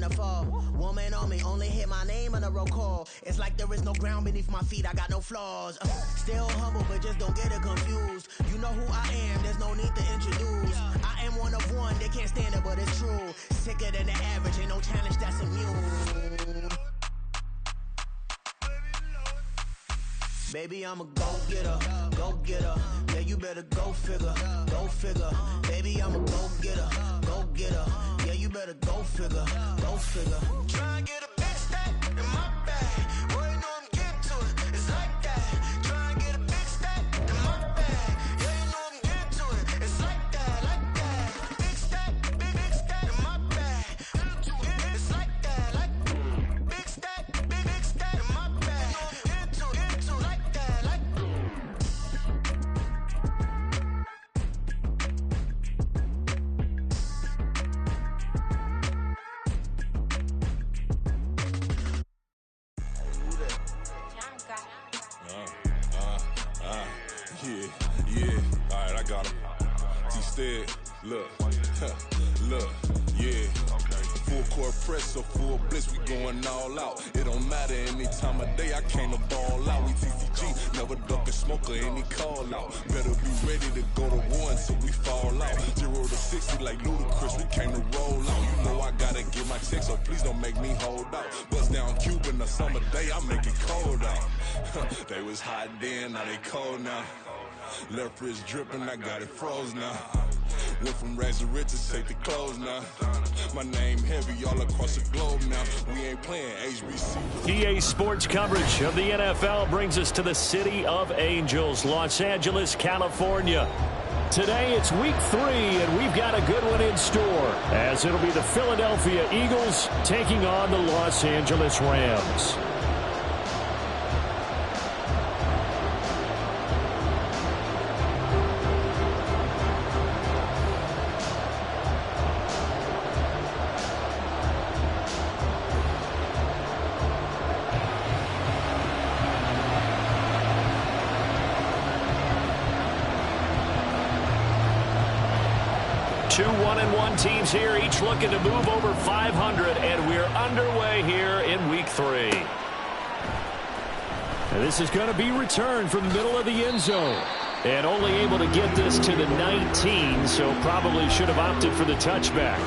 M24. Woman on me, only hit my name on a roll call. It's like there is no ground beneath my feet, I got no flaws. Still humble, but just don't get it confused. You know who I am, there's no need to introduce. I am one of one, they can't stand it, but it's true. Sicker than the average, ain't no challenge that's immune. Baby, I'm a go-getter, go-getter. Yeah, you better go figure, go figure. Baby, I'm a go-getter, go-getter. Yeah, you better go figure, go figure. Try and get a big stack in my bag. Boy, you know I'm getting to it, it's like that. Try and get a big stack in my bag. Yeah, you know I'm getting to it, it's like that, like that. Big stack in my bag. It's like that, like big stack in my bag. Into like that, like. Yeah, alright, I got him. T-Stead, look, look, yeah. Full court press, so full bliss, we going all out. It don't matter any time of day, I came to ball out. We TCG, never duck a smoker, any call out. Better be ready to go to war until we fall out. 0 to 60 like Ludacris, we came to roll out. You know I gotta get my check, so please don't make me hold out. Bust down Cuban a summer day, I make it cold out. They was hot then, now they cold now. Left wrist dripping, I got it froze now. Went from rags to riches, take the clothes now. My name heavy all across the globe now. We ain't playing HBC. EA Sports coverage of the NFL brings us to the City of Angels, Los Angeles, California. Today it's week 3, and we've got a good one in store, as it'll be the Philadelphia Eagles taking on the Los Angeles Rams. Two 1-1 teams here, each looking to move over 500, and we're underway here in week 3. And this is going to be returned from the middle of the end zone. And only able to get this to the 19, so probably should have opted for the touchback.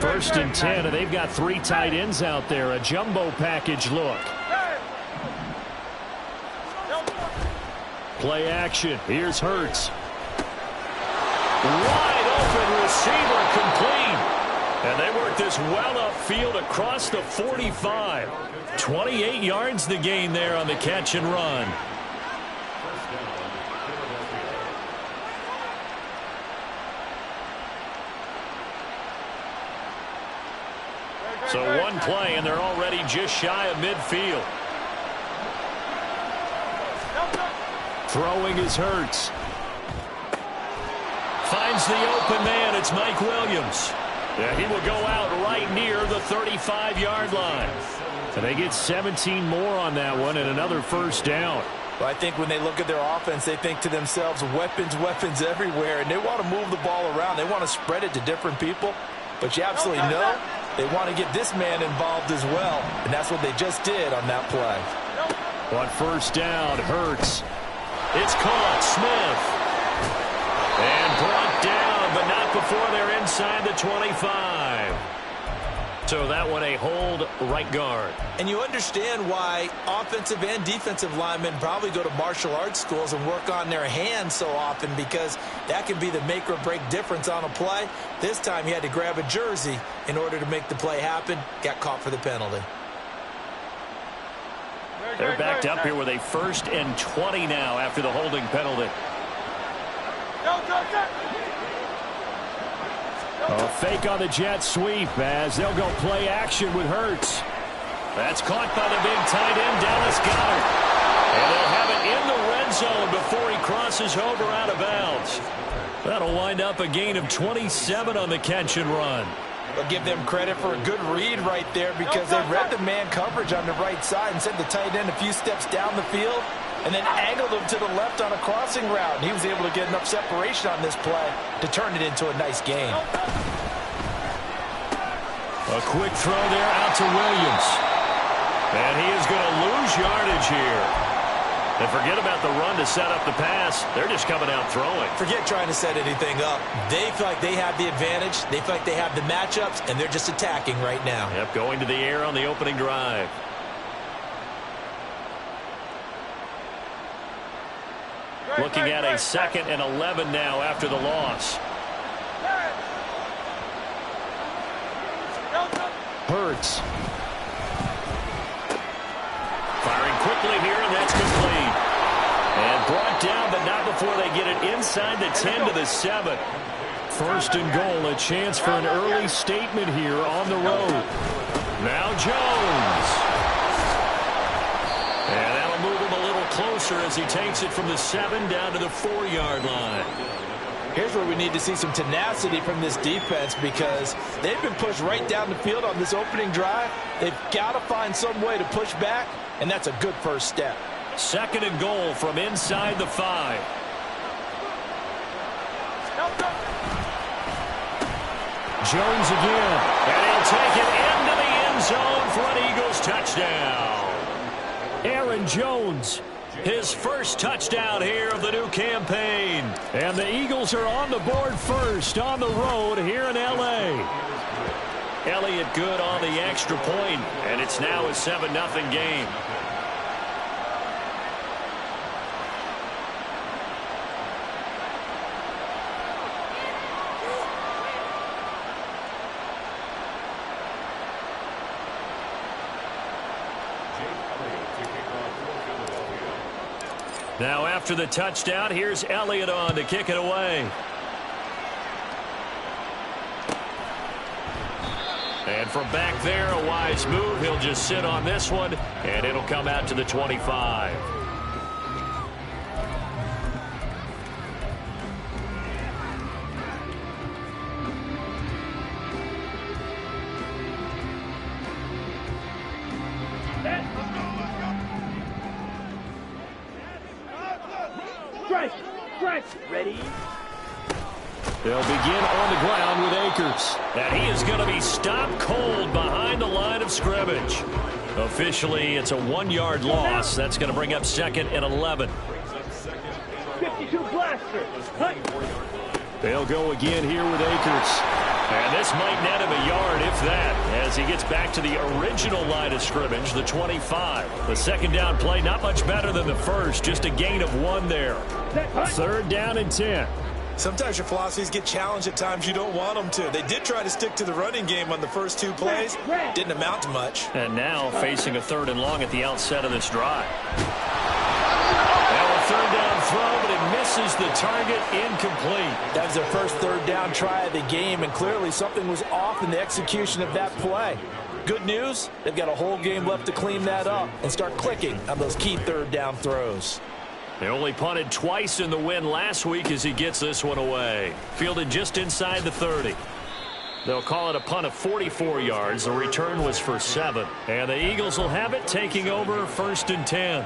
First and 10, and they've got 3 tight ends out there. A jumbo package look. Play action. Here's Hurts. Wide open receiver complete. And they work this well upfield across the 45. 28 yards the gain there on the catch and run. So one play, and they're already just shy of midfield. Throwing is Hurts. Finds the open man. It's Mike Williams. Yeah, he will go out right near the 35-yard line. And they get 17 more on that one and another first down. Well, I think when they look at their offense, they think to themselves, weapons, weapons everywhere. And they want to move the ball around. They want to spread it to different people. But you absolutely know they want to get this man involved as well. And that's what they just did on that play. On first down, Hurts. It's caught. Smith. And brought down, but not before they're inside the 25. So that one a hold right guard. And you understand why offensive and defensive linemen probably go to martial arts schools and work on their hands so often, because that can be the make or break difference on a play. This time he had to grab a jersey in order to make the play happen. Got caught for the penalty. They're backed up here with a 1st and 20 now after the holding penalty. A fake on the jet sweep as they'll go play action with Hurts. That's caught by the big tight end, Dallas Goedert. And they'll have it in the red zone before he crosses over out of bounds. That'll wind up a gain of 27 on the catch and run. I'll give them credit for a good read right there because they read the man coverage on the right side and sent the tight end a few steps down the field and then angled him to the left on a crossing route. And he was able to get enough separation on this play to turn it into a nice gain. A quick throw there out to Williams. And he is going to lose yardage here. And forget about the run to set up the pass. They're just coming out throwing. Forget trying to set anything up. They feel like they have the advantage. They feel like they have the matchups, and they're just attacking right now. Yep, going to the air on the opening drive. Looking at a 2nd and 11 now after the loss. Hurts. Firing quickly here, and that's complete. And brought down, but not before they get it inside the 10 to the 7. 1st and goal, a chance for an early statement here on the road. Now Jones. And that'll move him a little closer as he takes it from the 7 down to the 4-yard line. Here's where we need to see some tenacity from this defense because they've been pushed right down the field on this opening drive. They've got to find some way to push back, and that's a good first step. 2nd and goal from inside the 5. Jones again, and he'll take it into the end zone for an Eagles touchdown. Aaron Jones, his first touchdown here of the new campaign. And the Eagles are on the board first on the road here in L.A. Elliott good on the extra point, and it's now a 7-0 game. Now after the touchdown, here's Elliott on to kick it away. And from back there, a wise move. He'll just sit on this one, and it'll come out to the 25. Ready? They'll begin on the ground with Akers. And he is going to be stopped cold behind the line of scrimmage. Officially, it's a 1-yard loss. That's going to bring up 2nd and 11. 52 blaster. They'll go again here with Akers. And this might net him a yard, if that, as he gets back to the original line of scrimmage, the 25. The 2nd down play, not much better than the first, just a gain of 1 there. 3rd down and 10. Sometimes your philosophies get challenged at times you don't want them to. They did try to stick to the running game on the first 2 plays. Didn't amount to much. And now facing a 3rd and long at the outset of this drive. Now a 3rd down throw, but it misses the target, incomplete. That was their first 3rd down try of the game, and clearly something was off in the execution of that play. Good news, they've got a whole game left to clean that up and start clicking on those key 3rd down throws. They only punted twice in the win last week as he gets this one away. Fielded just inside the 30. They'll call it a punt of 44 yards. The return was for 7. And the Eagles will have it, taking over 1st and 10.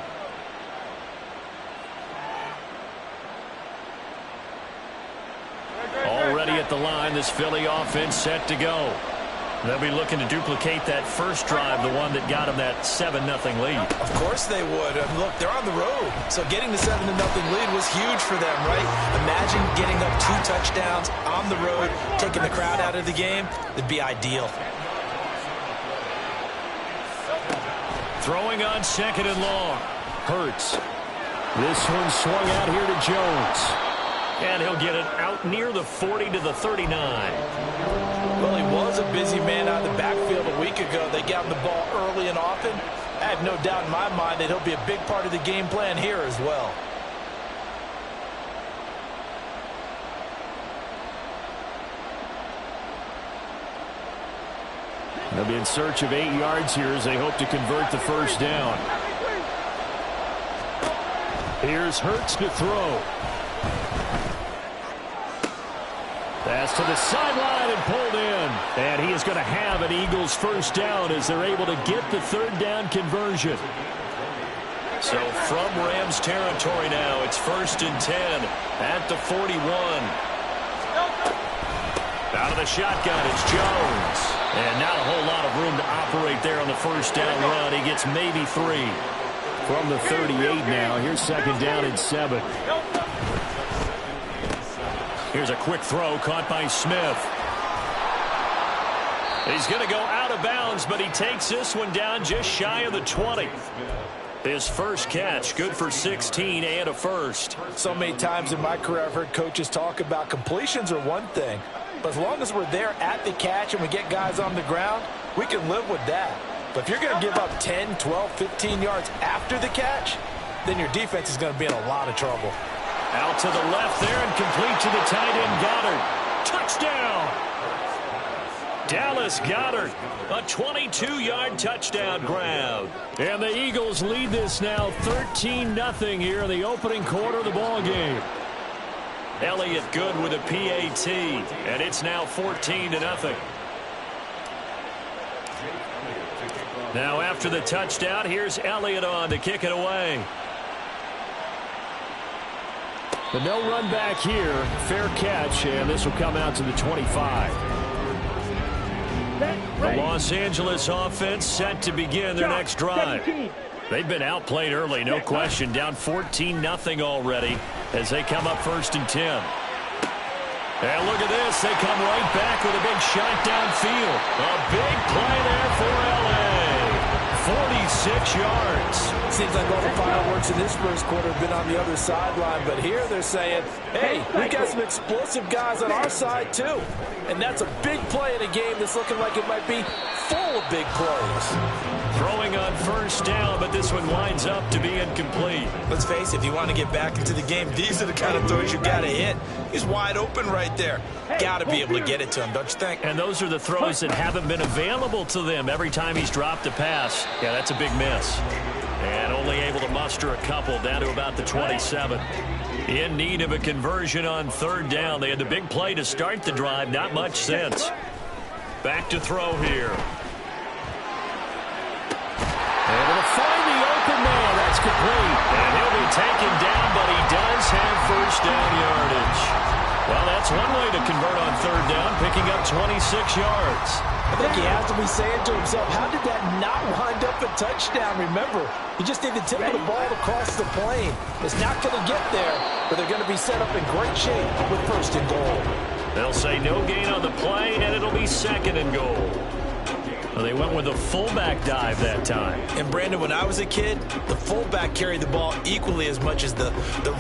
Already at the line, this Philly offense set to go. They'll be looking to duplicate that first drive, the one that got them that 7-0 lead. Of course they would. Look, they're on the road, so getting the 7-0 lead was huge for them, right? Imagine getting up 2 touchdowns on the road, taking the crowd out of the game. It'd be ideal. Throwing on 2nd and long. Hurts. This one swung out here to Jones. And he'll get it out near the 40 to the 39. Well, he was a busy man out of the backfield a week ago. They got him the ball early and often. I have no doubt in my mind that he'll be a big part of the game plan here as well. They'll be in search of 8 yards here as they hope to convert the first down. Here's Hurts to throw. Pass to the sideline and pulled in. And he is going to have an Eagles first down as they're able to get the third down conversion. So from Rams territory now, it's 1st and 10 at the 41. Out of the shotgun, it's Jones. And not a whole lot of room to operate there on the first down run. He gets maybe 3. From the 38 now, here's 2nd down and 7. Here's a quick throw caught by Smith. He's going to go out of bounds, but he takes this one down just shy of the 20. His first catch, good for 16 and a first. So many times in my career I've heard coaches talk about completions are one thing, but as long as we're there at the catch and we get guys on the ground, we can live with that. But if you're going to give up 10, 12, 15 yards after the catch, then your defense is going to be in a lot of trouble. Out to the left there and complete to the tight end Goddard. Touchdown! Dallas Goddard, a 22-yard touchdown grab. And the Eagles lead this now 13-0 here in the opening quarter of the ball game. Elliott good with a PAT, and it's now 14-0. Now after the touchdown, here's Elliott on to kick it away. But no run back here. Fair catch, and this will come out to the 25. The Los Angeles offense set to begin their next drive. They've been outplayed early, no question. Down 14-0 already as they come up 1st and 10. And look at this. They come right back with a big shot downfield. A big play there for L.A. 46 yards. Seems like all the fireworks in this first quarter have been on the other sideline, but here they're saying, hey, we got some explosive guys on our side too. And that's a big play in a game that's looking like it might be full of big plays. Throwing on first down, but this one winds up to be incomplete. Let's face it, if you want to get back into the game, these are the kind of throws you got to hit. He's wide open right there. Got to be able to get it to him, don't you think? And those are the throws that haven't been available to them every time he's dropped a pass. Yeah, that's a big miss. And only able to muster a couple down to about the 27. In need of a conversion on 3rd down. They had the big play to start the drive. Not much sense. Back to throw here. Able to find the open man. That's complete. And he'll be taken down, but he does have first down yardage. Well, that's one way to convert on 3rd down, picking up 26 yards. I think he has to be saying to himself, how did that not wind up a touchdown? Remember, you just need the tip of the ball to cross the plane. It's not going to get there, but they're going to be set up in great shape with 1st and goal. They'll say no gain on the play, and it'll be 2nd and goal. Well, they went with a fullback dive that time. And, Brandon, when I was a kid, the fullback carried the ball equally as much as the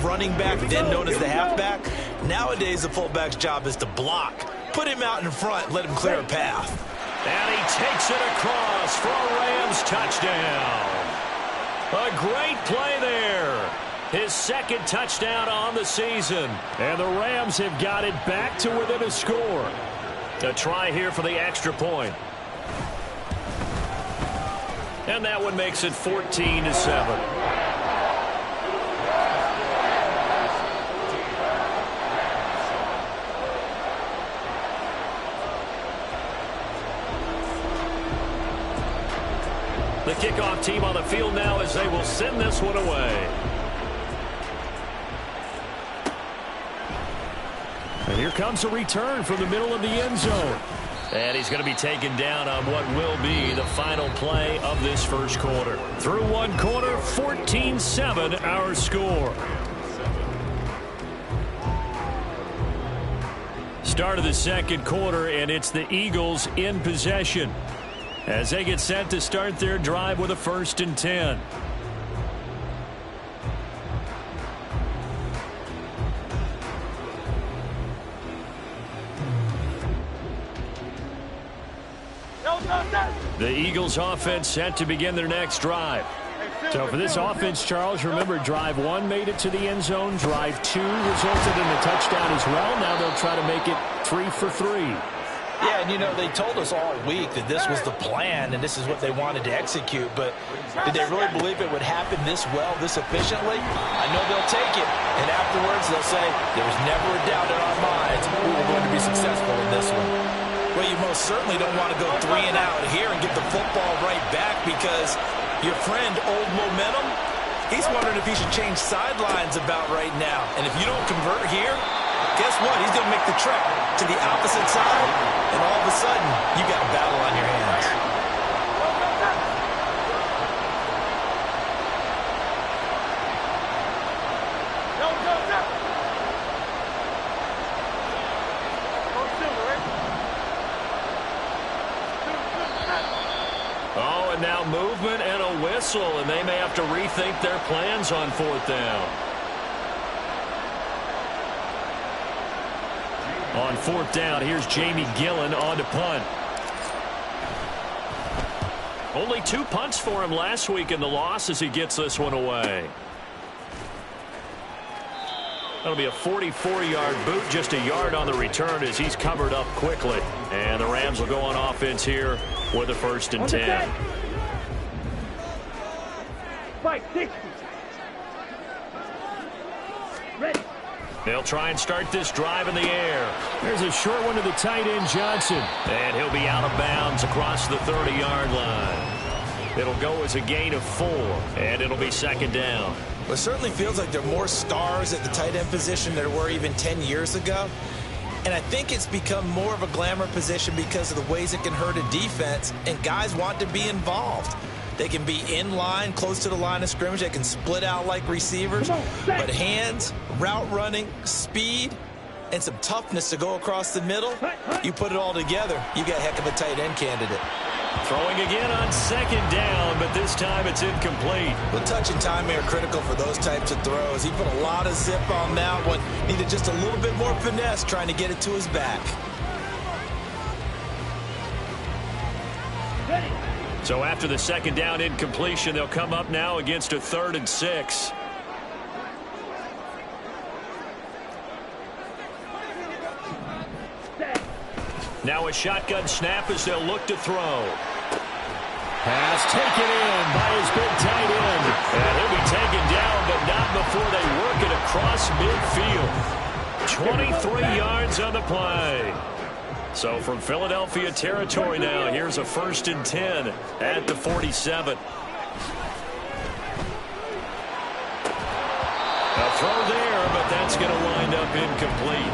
running back, then known as the halfback. Nowadays, the fullback's job is to block. Put him out in front, let him clear a path. And he takes it across for a Rams touchdown. A great play there. His 2nd touchdown on the season. And the Rams have got it back to within a score. A try here for the extra point. And that one makes it 14-7. The kickoff team on the field now as they will send this one away. And here comes a return from the middle of the end zone. And he's going to be taken down on what will be the final play of this first quarter. Through one quarter, 14-7 our score. Start of the second quarter, and it's the Eagles in possession as they get set to start their drive with a 1st and 10. The Eagles offense set to begin their next drive. So for this offense, Charles, remember drive 1 made it to the end zone. Drive 2 resulted in a touchdown as well. Now they'll try to make it 3 for 3. Yeah, and you know, they told us all week that this was the plan and this is what they wanted to execute, but did they really believe it would happen this well, this efficiently? I know they'll take it, and afterwards they'll say, there was never a doubt in our minds we were going to be successful in this one? Well, you most certainly don't want to go 3 and out here and get the football right back, because your friend, Old Momentum, he's wondering if he should change sidelines about right now. And if you don't convert here, guess what? He's going to make the trek to the opposite side, and all of a sudden, you got a battle on your hands. Oh, and now movement and a whistle, and they may have to rethink their plans on 4th down. On 4th down, here's Jamie Gillen on to punt. Only 2 punts for him last week in the loss as he gets this one away. That'll be a 44-yard boot, just a yard on the return as he's covered up quickly. And the Rams will go on offense here with a 1st and 10. 560. Ready. They'll try and start this drive in the air. There's a short one to the tight end, Johnson. And he'll be out of bounds across the 30-yard line. It'll go as a gain of 4, and it'll be 2nd down. Well, it certainly feels like there are more stars at the tight end position than there were even 10 years ago. And I think it's become more of a glamour position because of the ways it can hurt a defense, and guys want to be involved. They can be in line, close to the line of scrimmage. They can split out like receivers. But hands, route running, speed, and some toughness to go across the middle, you put it all together, you got a heck of a tight end candidate. Throwing again on 2nd down, but this time it's incomplete. Well, touch and timing are critical for those types of throws. He put a lot of zip on that one. Needed just a little bit more finesse trying to get it to his back. So after the 2nd down incompletion, they'll come up now against a 3rd and 6. Now a shotgun snap as they'll look to throw. Pass taken in by his big tight end. And he'll be taken down, but not before they work it across midfield. 23 yards on the play. So from Philadelphia territory now, here's a 1st and 10 at the 47. A throw there, but that's going to wind up incomplete.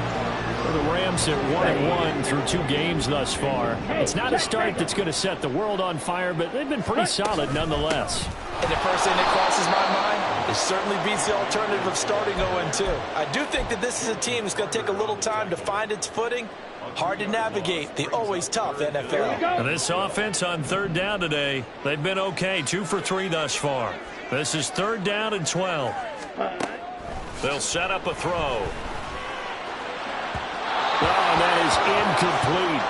The Rams at 1-1 through 2 games thus far. It's not a start that's going to set the world on fire, but they've been pretty solid nonetheless. And the first thing that crosses my mind, it certainly beats the alternative of starting 0-2. I do think that this is a team that's going to take a little time to find its footing. Hard to navigate the always tough NFL. And this offense on 3rd down today, they've been okay, 2 for 3 thus far. This is 3rd down and 12. They'll set up a throw. Oh, that is incomplete.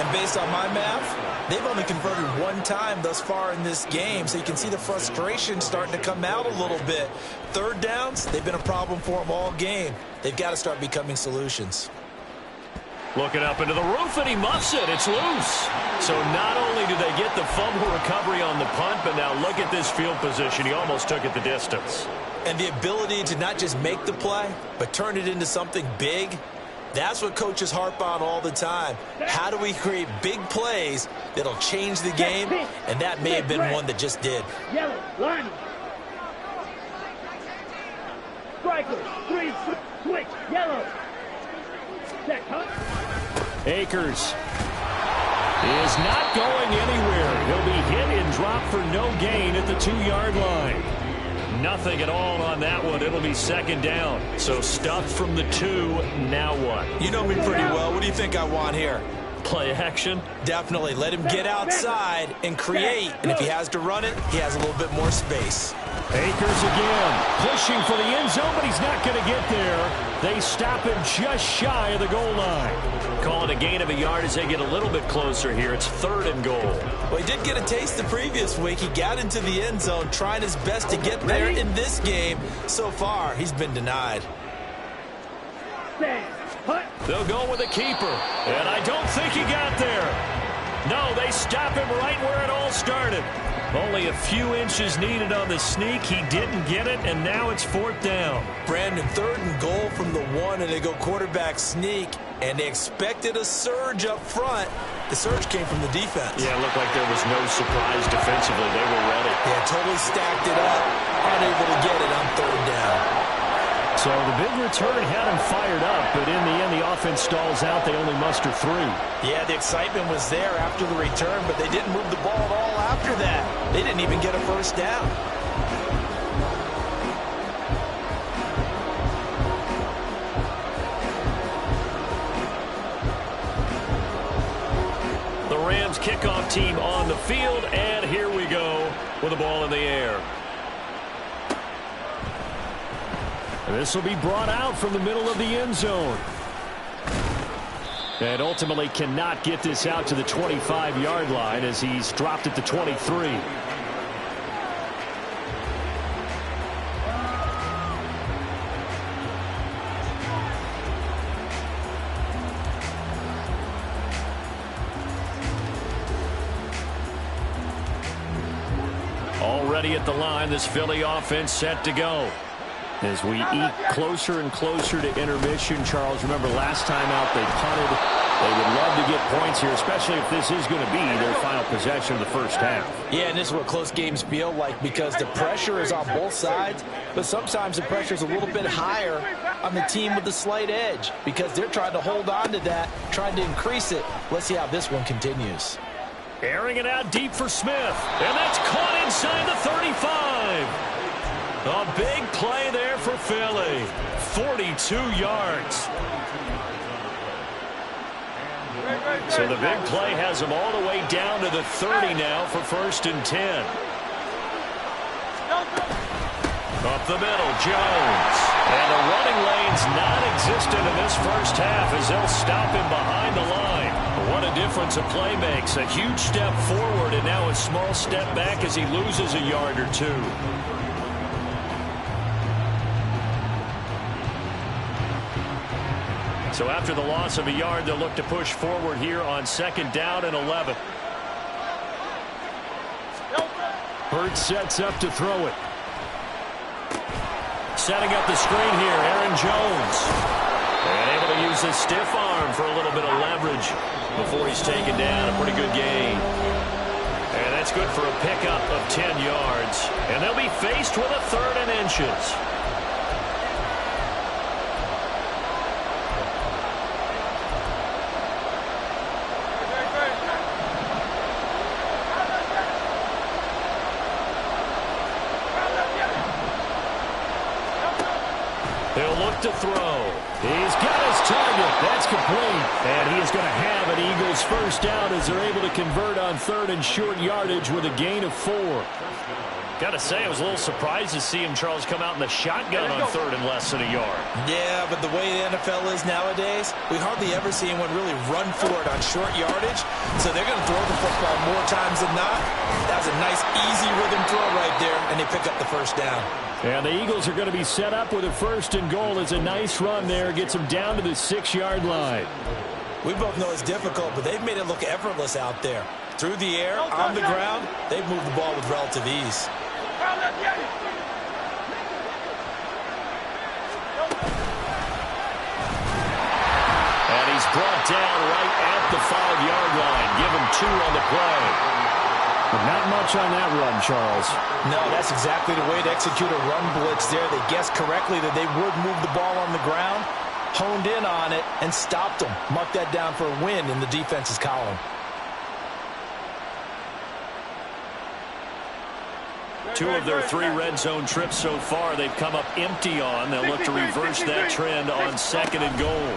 And based on my math, they've only converted 1 time thus far in this game, so you can see the frustration starting to come out a little bit. 3rd downs, they've been a problem for them all game. They've got to start becoming solutions. Looking up into the roof, and he muffs it. It's loose. So not only do they get the fumble recovery on the punt, but now look at this field position. He almost took it the distance. And the ability to not just make the play, but turn it into something big, that's what coaches harp on all the time. How do we create big plays that'll change the game? And that may have been one that just did. Yellow, line. Striker, 3, switch, yellow. Check, huh? Akers is not going anywhere. He'll be hit and dropped for no gain at the 2-yard line. Nothing at all on that one. It'll be 2nd down. So stuffed from the 2. Now what? You know me pretty well. What do you think I want here? Play action? Definitely. Let him get outside and create. And if he has to run it, he has a little bit more space. Akers again, pushing for the end zone, but he's not going to get there. They stop him just shy of the goal line. Call it a gain of a yard as they get a little bit closer here. It's 3rd and goal. Well, he did get a taste the previous week. He got into the end zone, trying his best to get there in this game. So far, he's been denied. They'll go with a keeper, and I don't think he got there. No, they stop him right where it all started. Only a few inches needed on the sneak. He didn't get it, and now it's 4th down. Brandon, 3rd and goal from the 1, and they go quarterback sneak, and they expected a surge up front. The surge came from the defense. Yeah, it looked like there was no surprise defensively. They were ready. Yeah, totally stacked it up, unable to get it on 3rd down. So the big return had him fired up, but in the end, the offense stalls out. They only muster 3. Yeah, the excitement was there after the return, but they didn't move the ball at all after that. They didn't even get a 1st down. The Rams kickoff team on the field, and here we go with the ball in the air. This will be brought out from the middle of the end zone. And ultimately cannot get this out to the 25-yard line as he's dropped at the 23. Already at the line, this Philly offense set to go. As we eat closer and closer to intermission, Charles, remember last time out they punted. They would love to get points here, especially if this is going to be their final possession of the first half. Yeah, and this is what close games feel like because the pressure is on both sides, but sometimes the pressure is a little bit higher on the team with the slight edge because they're trying to hold on to that, trying to increase it. Let's see how this one continues. Airing it out deep for Smith, and that's caught inside the 35. A big play there for Philly. 42 yards. So the big play has them all the way down to the 30 now for 1st and 10. Up the middle, Jones. And the running lane's non-existent in this first half as they'll stop him behind the line. What a difference a play makes. A huge step forward and now a small step back as he loses a yard or 2. So after the loss of a yard, they'll look to push forward here on 2nd down and 11. Hurts sets up to throw it. Setting up the screen here, Aaron Jones. And able to use his stiff arm for a little bit of leverage before he's taken down. A pretty good gain. And that's good for a pickup of 10 yards. And they'll be faced with a 3rd and inches. He'll look to throw. He's got his target. That's complete. And he is going to have an Eagles 1st down as they're able to convert on 3rd and short yardage with a gain of 4. Got to say, I was a little surprised to see him, Charles, come out in the shotgun on 3rd and less than a yard. Yeah, but the way the NFL is nowadays, we hardly ever see anyone really run for it on short yardage. So they're going to throw the football more times than not. That was a nice, easy rhythm throw right there, and they pick up the 1st down. And the Eagles are going to be set up with a 1st and goal. It's a nice run there. Gets them down to the 6-yard line. We both know it's difficult, but they've made it look effortless out there. Through the air, on the ground, they've moved the ball with relative ease. And he's brought down right at the 5-yard line. Give him 2 on the play. But not much on that run, Charles. No, that's exactly the way to execute a run blitz there. They guessed correctly that they would move the ball on the ground, honed in on it, and stopped them. Mark that down for a win in the defense's column. 2 of their 3 red zone trips so far they've come up empty on. They'll look to reverse that trend on 2nd and goal.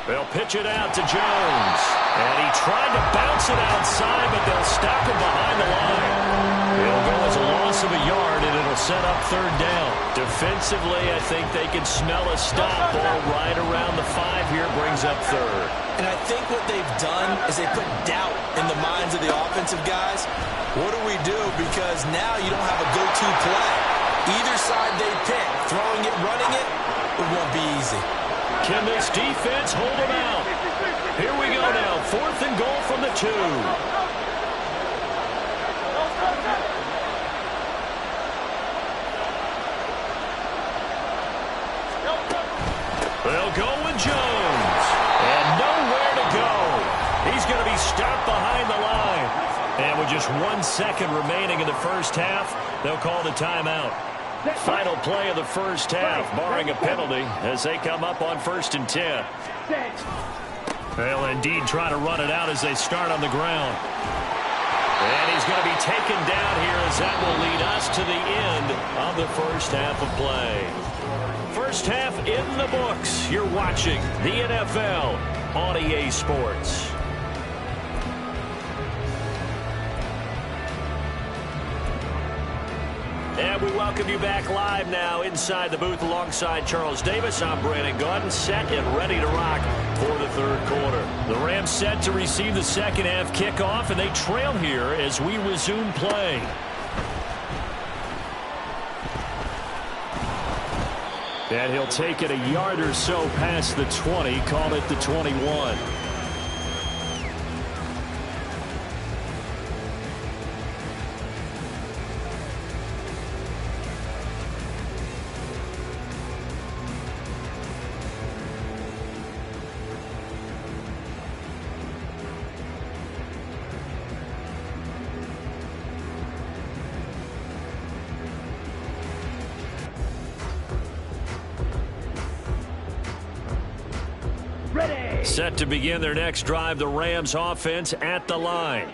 They'll pitch it out to Jones. And he tried to bounce it outside, but they'll stop him behind the line. It'll go as a loss of a yard, and it'll set up 3rd down. Defensively, I think they can smell a stop ball right around the 5 here, brings up 3rd. And I think what they've done is they put doubt in the minds of the offensive guys. What do we do? Because now you don't have a go-to play. Either side they pick, throwing it, running it, it won't be easy. Can this defense hold them out? Here we go now, 4th and goal from the 2. he's going to be stopped behind the line. And with just 1 second remaining in the first half, they'll call the timeout. Final play of the first half, barring a penalty, as they come up on 1st and 10. They'll indeed try to run it out as they start on the ground. And he's going to be taken down here as that will lead us to the end of the first half of play. First half in the books. You're watching the NFL on EA Sports. And we welcome you back live now inside the booth alongside Charles Davis. I'm Brandon Gaudin, set and ready to rock for the third quarter. The Rams set to receive the second half kickoff, and they trail here as we resume play. And he'll take it a yard or so past the 20, call it the 21. Set to begin their next drive, the Rams offense at the line.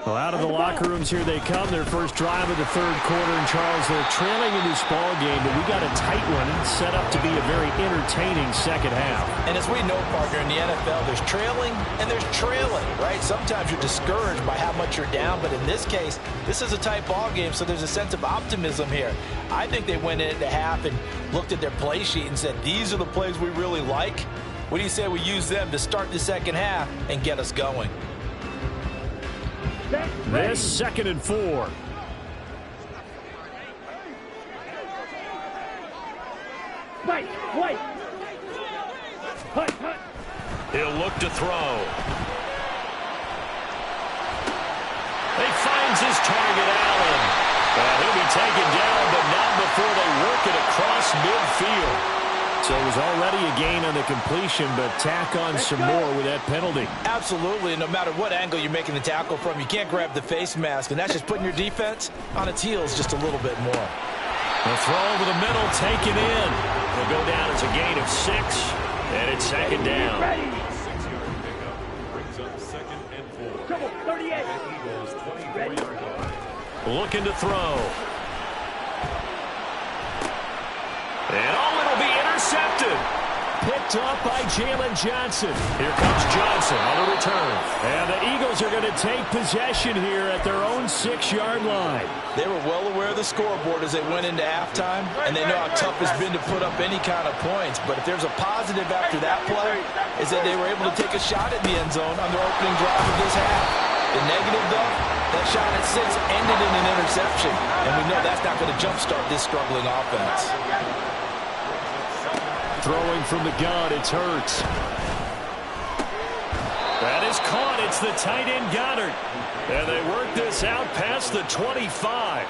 Well, out of the locker rooms here they come, their first drive of the third quarter. And Charles, they're trailing in this ball game, but we got a tight one set up to be a very entertaining second half. And as we know, partner, in the NFL, there's trailing and there's trailing, right? Sometimes you're discouraged by how much you're down, but in this case, this is a tight ball game, so there's a sense of optimism here. I think they went into half and looked at their play sheet and said, these are the plays we really like. What do you say we use them to start the second half and get us going? This 2nd and 4. Spike, white. Hut, hut. He'll look to throw. He finds his target, Allen. And he'll be taken down, but not before they work it across midfield. So it was already a gain on the completion, but tack on some more with that penalty. Absolutely. No matter what angle you're making the tackle from, you can't grab the face mask, and that's just putting your defense on its heels just a little bit more. The throw over the middle taken in. Will go down as a gain of 6, and it's second down. Trouble, 38. Looking to throw. And it'll be intercepted. Picked up by Jalen Johnson. Here comes Johnson on the return. And the Eagles are going to take possession here at their own 6-yard line. They were well aware of the scoreboard as they went into halftime, and they know how tough it's been to put up any kind of points. But if there's a positive after that play, is that they were able to take a shot at the end zone on their opening drive of this half. The negative, though, that shot at 6 ended in an interception, and we know that's not going to jumpstart this struggling offense. Throwing from the gun, it's Hurts. That is caught. It's the tight end Goddard. And they work this out past the 25.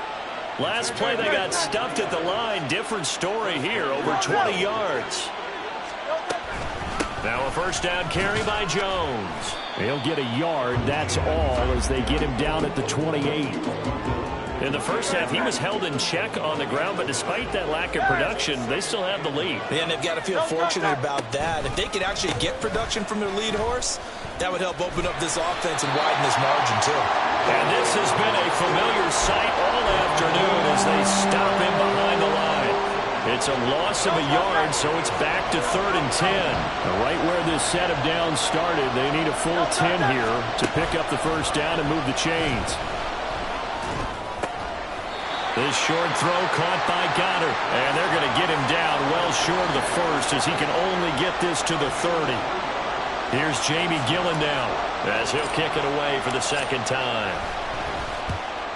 Last play they got stuffed at the line. Different story here, over 20 yards. Now a first down carry by Jones. He'll get a yard, that's all, as they get him down at the 28. In the first half, he was held in check on the ground, but despite that lack of production, they still have the lead. And they've got to feel fortunate about that. If they could actually get production from their lead horse, that would help open up this offense and widen this margin, too. And this has been a familiar sight all afternoon as they stop him behind the line. It's a loss of a yard, so it's back to 3rd and 10. Right where this set of downs started, they need a full 10 here to pick up the first down and move the chains. This short throw caught by Goddard, and they're going to get him down well short of the first as he can only get this to the 30. Here's Jamie Gillen now as he'll kick it away for the second time.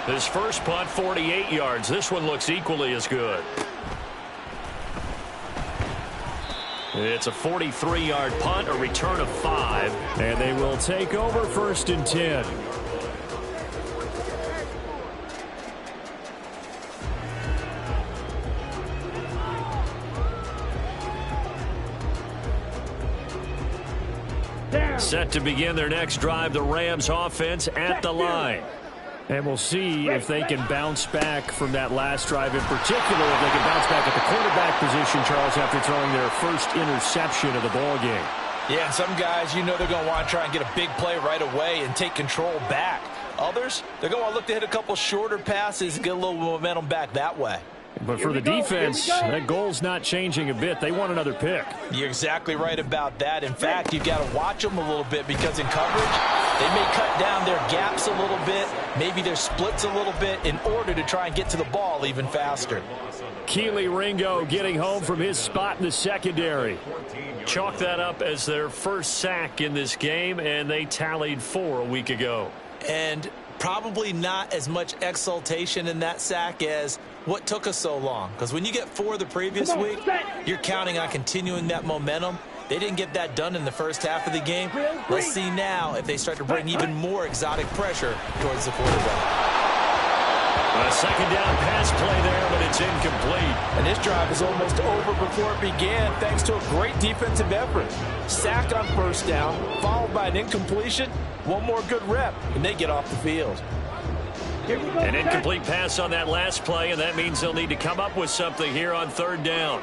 His first punt, 48 yards. This one looks equally as good. It's a 43-yard punt, a return of 5, and they will take over 1st and 10. Set to begin their next drive, the Rams offense at the line. And we'll see if they can bounce back from that last drive in particular, if they can bounce back at the quarterback position, Charles, after throwing their first interception of the ball game. Yeah, and some guys, you know they're going to want to try and get a big play right away and take control back. Others, they're going to want to look to hit a couple shorter passes and get a little momentum back that way. But for the defense, that goal's not changing a bit. They want another pick. You're exactly right about that. In fact, you've got to watch them a little bit because in coverage, they may cut down their gaps a little bit, maybe their splits a little bit in order to try and get to the ball even faster. Keely Ringo getting home from his spot in the secondary. Chalk that up as their first sack in this game, and they tallied 4 a week ago. And probably not as much exultation in that sack as what took us so long. Because when you get 4 the previous week, you're counting on continuing that momentum. They didn't get that done in the first half of the game. Let's see now if they start to bring even more exotic pressure towards the quarterback. A second down pass play there, but it's incomplete. And this drive is almost over before it began thanks to a great defensive effort. Sack on first down, followed by an incompletion. One more good rep, and they get off the field. An incomplete pass on that last play, and that means they'll need to come up with something here on third down.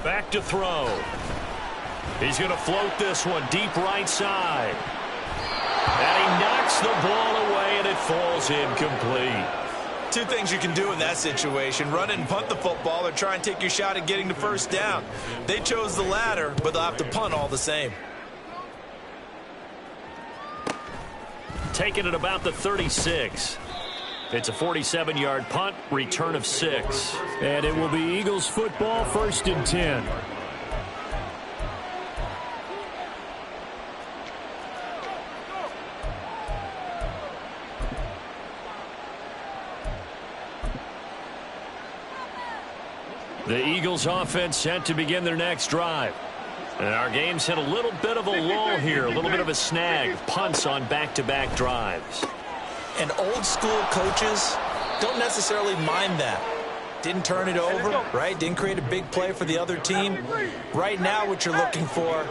Back to throw. He's going to float this one deep right side. And he knocks the ball away, and it falls incomplete. 2 things you can do in that situation: run it and punt the football, or try and take your shot at getting the first down. They chose the latter, but they'll have to punt all the same. Taking it about the 36. It's a 47-yard punt, return of 6. And it will be Eagles football, 1st and 10. The Eagles offense set to begin their next drive. And our game's hit a little bit of a lull here, a little bit of a snag. Punts on back-to-back drives. And old school coaches don't necessarily mind that. Didn't turn it over, right? Didn't create a big play for the other team. Right now what you're looking for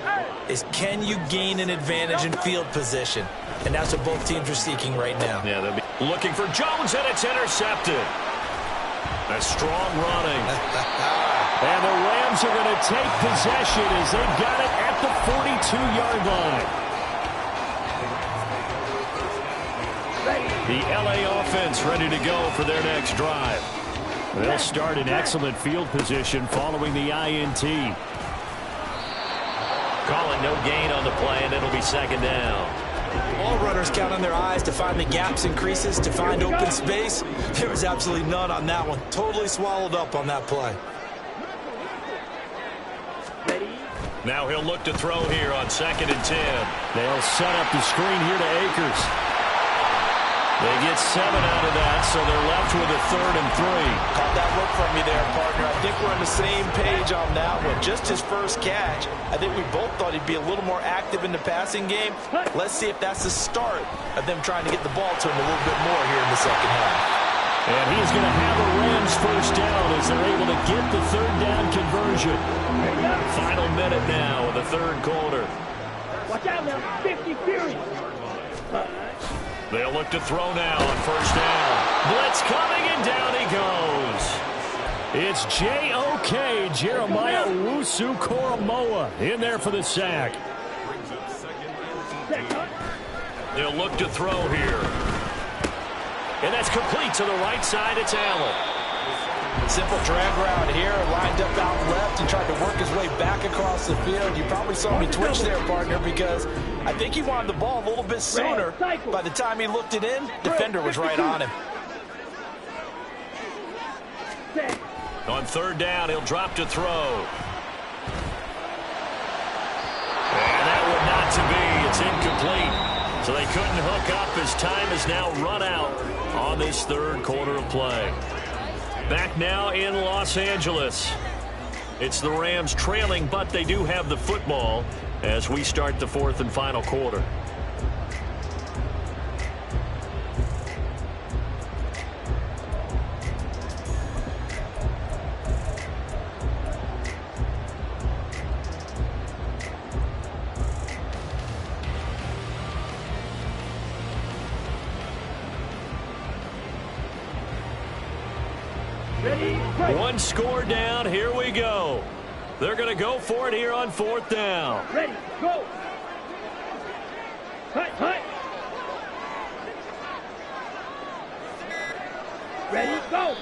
is, can you gain an advantage in field position? And that's what both teams are seeking right now. Yeah, they'll be looking for Jones, and it's intercepted. A strong running. And the Rams are going to take possession as they've got it at the 42-yard line. The LA offense ready to go for their next drive. They'll start in excellent field position following the INT. Calling no gain on the play, and it'll be second down. All runners count on their eyes to find the gaps and creases, to find open space. There was absolutely none on that one. Totally swallowed up on that play. Now he'll look to throw here on 2nd and 10. They'll set up the screen here to Akers. They get 7 out of that, so they're left with a 3rd and 3. Caught that look from me there, partner. I think we're on the same page on that one. Just his first catch. I think we both thought he'd be a little more active in the passing game. Let's see if that's the start of them trying to get the ball to him a little bit more here in the second half. And he's going to have a Rams first down as they're able to get the 3rd down conversion. Final minute now of the 3rd quarter. Watch out now, 50 Fury. They'll look to throw now on 1st down. Blitz coming, and down he goes. It's J.O.K. Jeremiah Owusu-Koramoah in there for the sack. They'll look to throw here. And that's complete to the right side. It's Allen. Simple drag route here, lined up out left. He tried to work his way back across the field. You probably saw me twitch there, partner, because I think he wanted the ball a little bit sooner. By the time he looked it in, defender was right on him. On 3rd down, he'll drop to throw. And that would not to be. It's incomplete. So they couldn't hook up as time is now run out on this 3rd quarter of play. Back now in Los Angeles. It's the Rams trailing, but they do have the football as we start the 4th and final quarter. One score down. Here we go. They're going to go for it here on 4th down. Ready, go. Hut. Ready, go.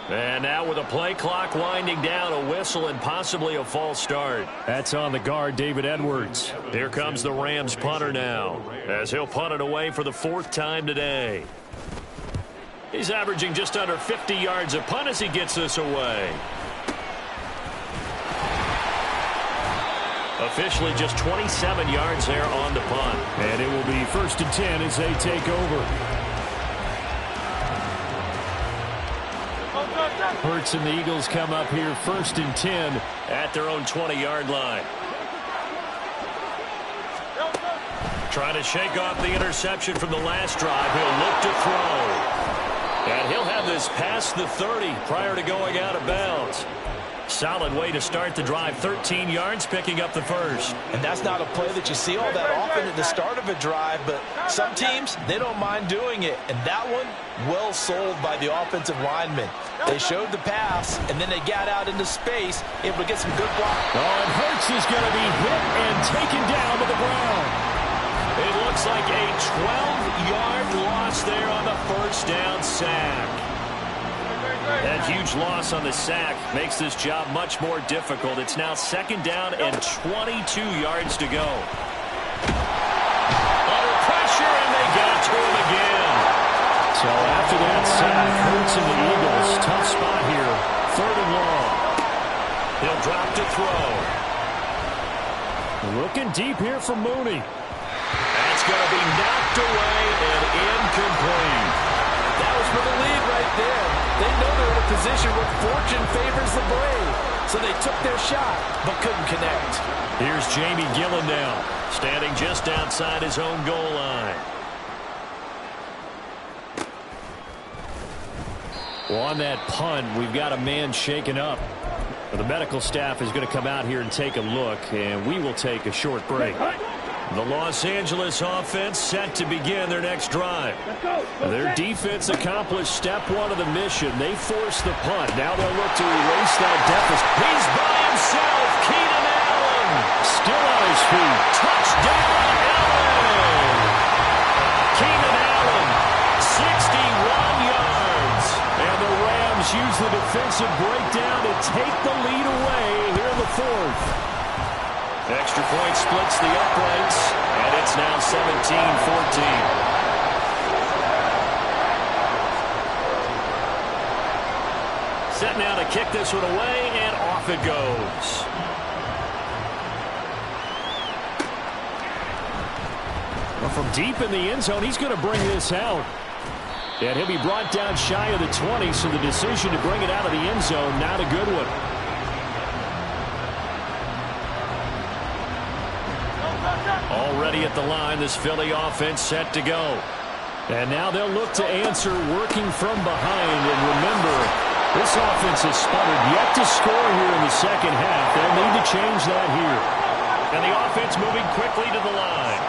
And now with a play clock winding down, a whistle and possibly a false start. That's on the guard, David Edwards. Here comes the Rams punter now, as he'll punt it away for the 4th time today. He's averaging just under 50 yards a punt as he gets this away. Officially just 27 yards there on the punt. And it will be 1st and 10 as they take over. Hurts and the Eagles come up here 1st and 10 at their own 20-yard line. Trying to shake off the interception from the last drive. He'll look to throw. And he'll have this past the 30 prior to going out of bounds. Solid way to start the drive. 13 yards, picking up the first. And that's not a play that you see all that often at the start of a drive, but some teams, they don't mind doing it. And that one, well sold by the offensive lineman. They showed the pass, and then they got out into space, able to get some good block. Oh, and Hurts is going to be hit and taken down to the ground. It looks like a 12-yard loss there on the 1st down sack. That huge loss on the sack makes this job much more difficult. It's now 2nd down and 22 yards to go. Under pressure, and they get it to him again. So after that sack, Hurts and the Eagles, tough spot here. 3rd and long. He'll drop to throw. Looking deep here for Mooney. That's going to be knocked away and incomplete. That was for the lead right there. They know they're in a position where fortune favors the brave. So they took their shot, but couldn't connect. Here's Jamie Gillen now, standing just outside his own goal line. Well, on that punt, we've got a man shaken up. The medical staff is going to come out here and take a look, and we will take a short break. The Los Angeles offense set to begin their next drive. Their defense accomplished step 1 of the mission. They forced the punt. Now they'll look to erase that deficit. He's by himself. Keenan Allen. Still on his feet. Touchdown, Allen. Keenan Allen, 61 yards. And the Rams use the defensive breakdown to take the lead away here in the 4th. Extra point splits the uprights, and it's now 17-14. Set now to kick this one away, and off it goes. Well, from deep in the end zone, he's going to bring this out. And he'll be brought down shy of the 20, so the decision to bring it out of the end zone, not a good one. Already at the line, this Philly offense set to go. And now they'll look to answer working from behind. And remember, this offense has sputtered yet to score here in the 2nd half. They'll need to change that here. And the offense moving quickly to the line.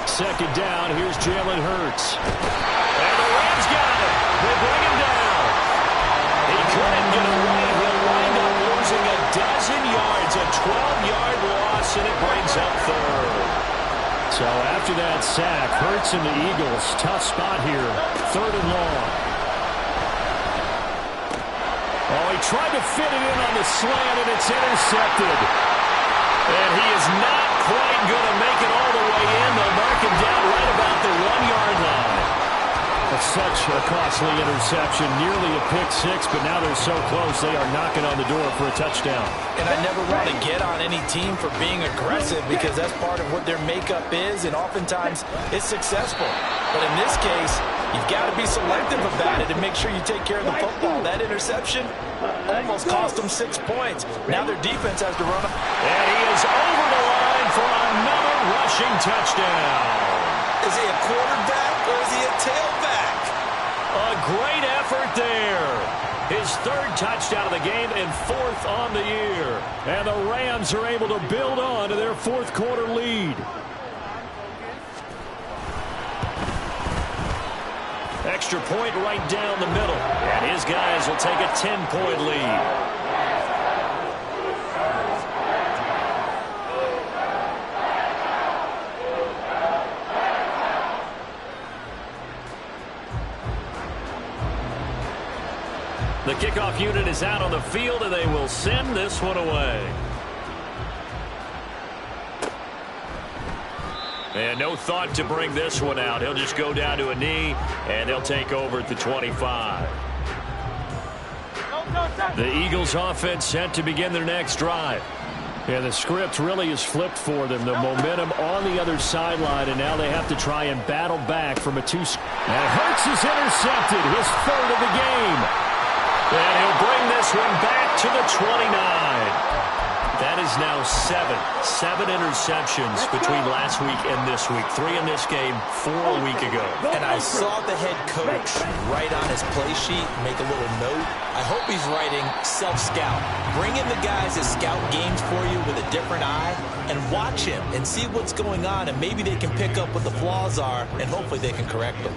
2nd down, here's Jalen Hurts. And the Rams got it. They bring him down. He couldn't get away. He'll wind up losing a dozen yards, a 12-yard loss, and it brings up 3rd. So after that sack, Hurts and the Eagles, tough spot here, 3rd and long. Oh, he tried to fit it in on the slant, and it's intercepted. And he is not quite going to make it all the way in. They'll mark him down right about the 1-yard line. That's such a costly interception, nearly a pick 6, but now they're so close they are knocking on the door for a touchdown. And I never want to get on any team for being aggressive because that's part of what their makeup is, and oftentimes it's successful. But in this case, you've got to be selective about it and make sure you take care of the football. That interception almost cost them 6 points. Now their defense has to run up. And he is over the line for another rushing touchdown. Is he a quarterback or is he a tailback? A great effort there. His 3rd touchdown of the game and 4th on the year. And the Rams are able to build on to their 4th quarter lead. extra point right down the middle. And his guys will take a 10-point lead. The kickoff unit is out on the field, and they will send this one away. And no thought to bring this one out. He'll just go down to a knee, and they'll take over at the 25. The Eagles offense set to begin their next drive. Yeah, the script really is flipped for them. The momentum on the other sideline, and now they have to try and battle back from a two. And Hurts is intercepted, his third of the game. And he'll bring this one back to the 29. That is now seven interceptions between last week and this week. 3 in this game, 4 a week ago. And I saw the head coach write on his play sheet, make a little note. I hope he's writing self-scout. Bring in the guys that scout games for you with a different eye and watch him and see what's going on, and maybe they can pick up what the flaws are, and hopefully they can correct them.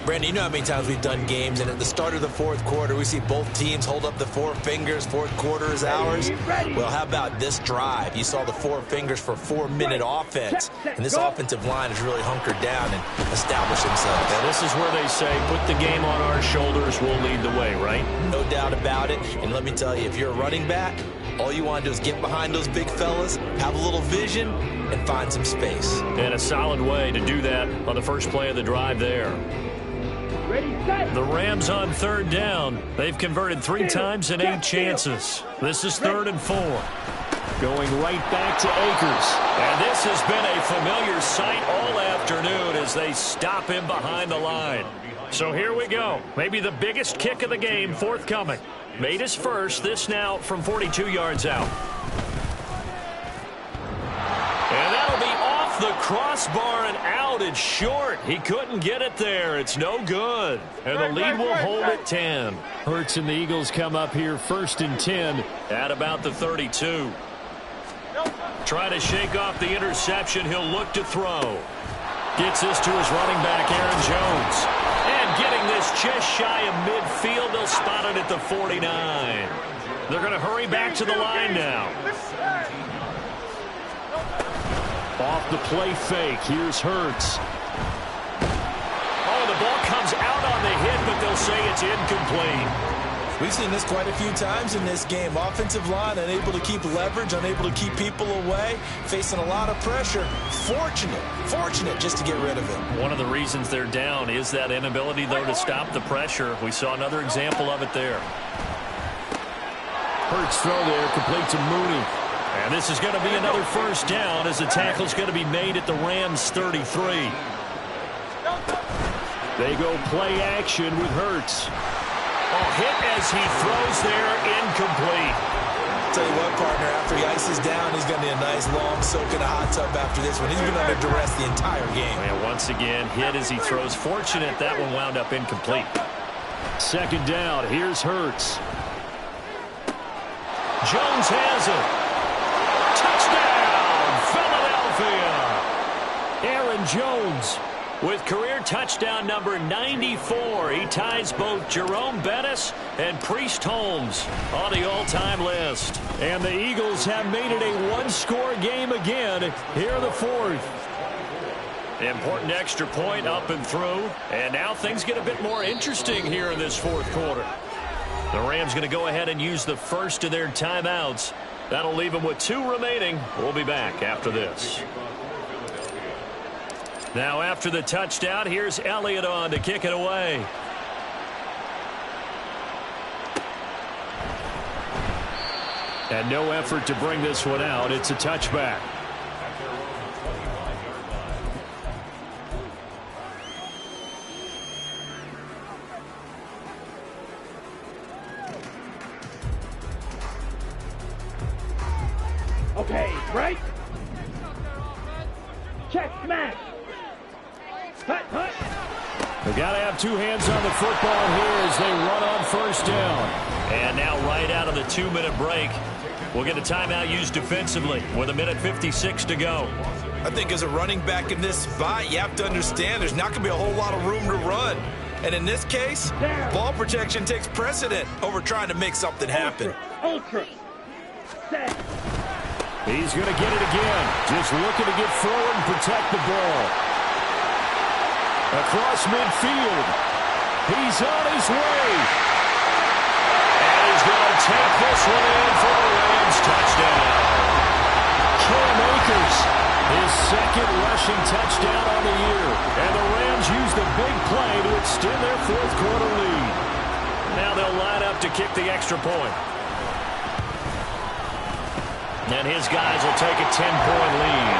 Brandon, you know how many times we've done games, and at the start of the fourth quarter, we see both teams hold up the 4 fingers, fourth quarter is ours. Well, how about this drive? You saw the 4 fingers for 4-minute offense, and this offensive line has really hunkered down and established themselves. Now, this is where they say, put the game on our shoulders, we'll lead the way, right? No doubt about it, and let me tell you, if you're a running back, all you want to do is get behind those big fellas, have a little vision, and find some space. And a solid way to do that on the first play of the drive there. The Rams on third down. They've converted 3 times in 8 chances. This is 3rd and 4. Going right back to Akers. And this has been a familiar sight all afternoon as they stop him behind the line. So here we go. Maybe the biggest kick of the game forthcoming. Made his first. This now from 42 yards out. And that'll be off the crossbar and out. It's short. He couldn't get it there. It's no good. And the lead will hold at 10. Hurts and the Eagles come up here 1st and 10 at about the 32. Trying to shake off the interception. He'll look to throw. Gets this to his running back, Aaron Jones. And getting this just shy of midfield. They'll spot it at the 49. They're going to hurry back to the line now. Off the play fake. Here's Hurts. Oh, the ball comes out on the hit, but they'll say it's incomplete. We've seen this quite a few times in this game. Offensive line unable to keep leverage, unable to keep people away, facing a lot of pressure. Fortunate just to get rid of it. One of the reasons they're down is that inability, though, to stop the pressure. We saw another example of it there. Hurts throw there, complete to Mooney. And this is going to be another first down as the tackle's going to be made at the Rams' 33. They go play action with Hurts. Oh, hit as he throws there, incomplete. Tell you what, partner, after he ices down, he's going to be a nice long soak in a hot tub after this one. He's been under duress the entire game. And once again, hit as he throws. Fortunate that one wound up incomplete. 2nd down, here's Hurts. Jones has it. Touchdown, Philadelphia. Aaron Jones with career touchdown number 94. He ties both Jerome Bettis and Priest Holmes on the all-time list. And the Eagles have made it a 1-score game again here in the 4th. Important extra point up and through. And now things get a bit more interesting here in this 4th quarter. The Rams going to go ahead and use the first of their timeouts. That'll leave them with 2 remaining. We'll be back after this. Now after the touchdown, here's Elliott on to kick it away. And no effort to bring this one out. It's a touchback. Okay, break. Check, smash. Hut, hut. They got to have 2 hands on the football here as they run on first down. And now right out of the 2-minute break, we'll get a timeout used defensively with 1:56 to go. I think as a running back in this spot, you have to understand there's not going to be a whole lot of room to run. And in this case, ball protection takes precedent over trying to make something happen. Ultra. Set. He's going to get it again. Just looking to get forward and protect the ball. Across midfield. He's on his way. And he's going to take this one in for a Rams touchdown. Cam Akers, his second rushing touchdown on the year. And the Rams use the big play to extend their fourth quarter lead. Now they'll line up to kick the extra point. And his guys will take a 10-point lead.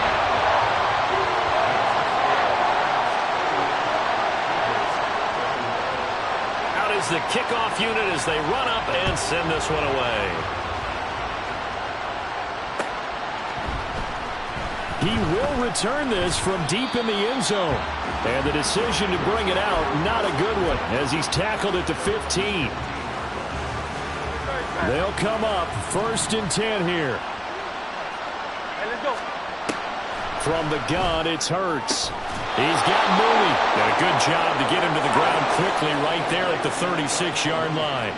Out is the kickoff unit as they run up and send this one away. He will return this from deep in the end zone. And the decision to bring it out, not a good one, as he's tackled at the 15. They'll come up 1st and 10 here. From the gun, it's Hurts. He's got Mooney. Got a good job to get him to the ground quickly right there at the 36-yard line.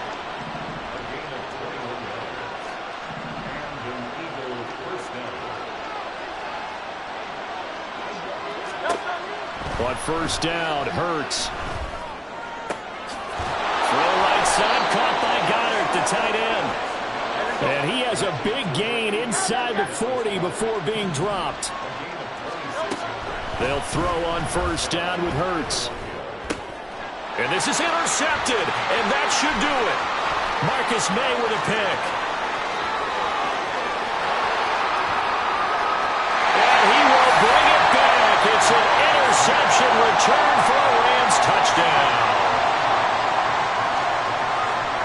On 1st down, Hurts. Throw right side, caught by Goddard, the tight end. And he has a big gain inside the 40 before being dropped. They'll throw on 1st down with Hurts. And this is intercepted, and that should do it. Marcus May with a pick. And he will bring it back. It's an interception return for a Rams touchdown.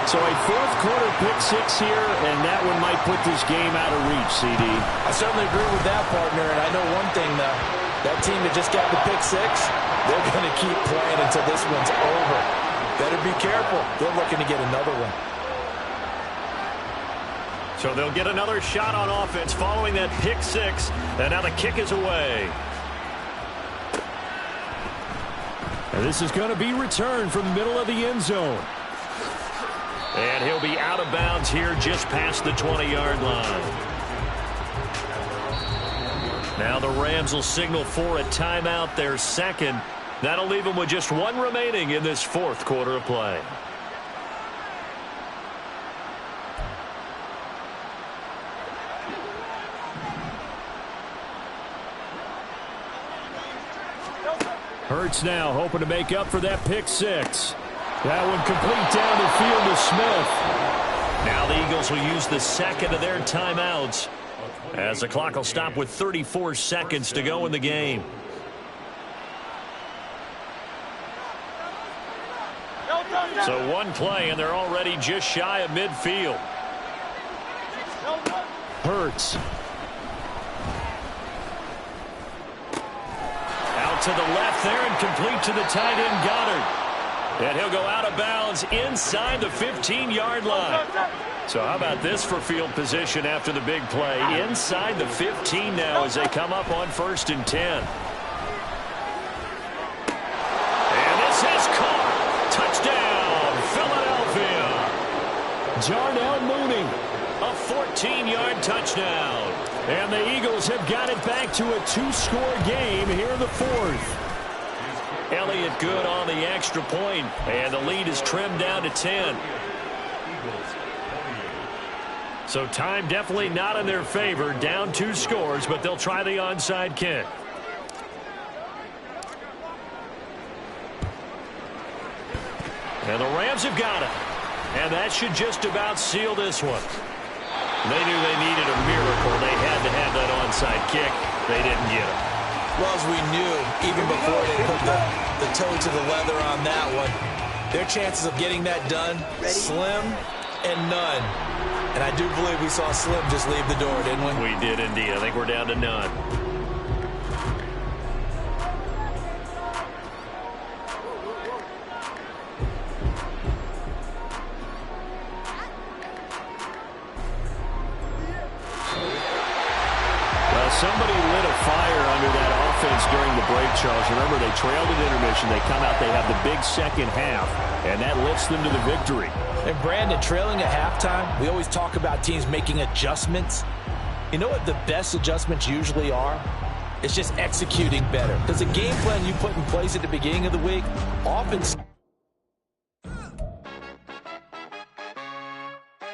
So a fourth-quarter pick-6 here, and that one might put this game out of reach, CD. I certainly agree with that, partner, and I know one thing, though. That team that just got the pick-6, they're going to keep playing until this one's over. Better be careful. They're looking to get another one. So they'll get another shot on offense following that pick-6, and now the kick is away. And this is going to be returned from the middle of the end zone. And he'll be out of bounds here just past the 20-yard line. Now the Rams will signal for a timeout, their second. That'll leave them with just one remaining in this fourth quarter of play. Hurts now hoping to make up for that pick-6. That one complete down the field to Smith. Now the Eagles will use the second of their timeouts, as the clock will stop with 34 seconds to go in the game. So one play, and they're already just shy of midfield. Hurts. Out to the left there and complete to the tight end Goddard. And he'll go out of bounds inside the 15-yard line. So how about this for field position after the big play? Inside the 15 now as they come up on 1st and 10. And this is caught. Touchdown, Philadelphia. Jarnell Mooney, a 14-yard touchdown. And the Eagles have got it back to a 2-score game here in the fourth. Elliott good on the extra point, and the lead is trimmed down to 10. So time definitely not in their favor. Down 2 scores, but they'll try the onside kick. And the Rams have got it. And that should just about seal this one. They knew they needed a miracle. They had to have that onside kick. They didn't get it. Well, as we knew, even before they put the toe to the leather on that one, their chances of getting that done, slim and none. And I do believe we saw Slim just leave the door, didn't we? We did indeed. I think we're down to none. Well, somebody lit a fire under that offense during the break, Charles. Remember, they trailed at intermission. They come out, they have the big second half, and that lifts them to the victory. And Brandon, trailing at halftime, we always talk about teams making adjustments. You know what the best adjustments usually are? It's just executing better. Because the game plan you put in place at the beginning of the week often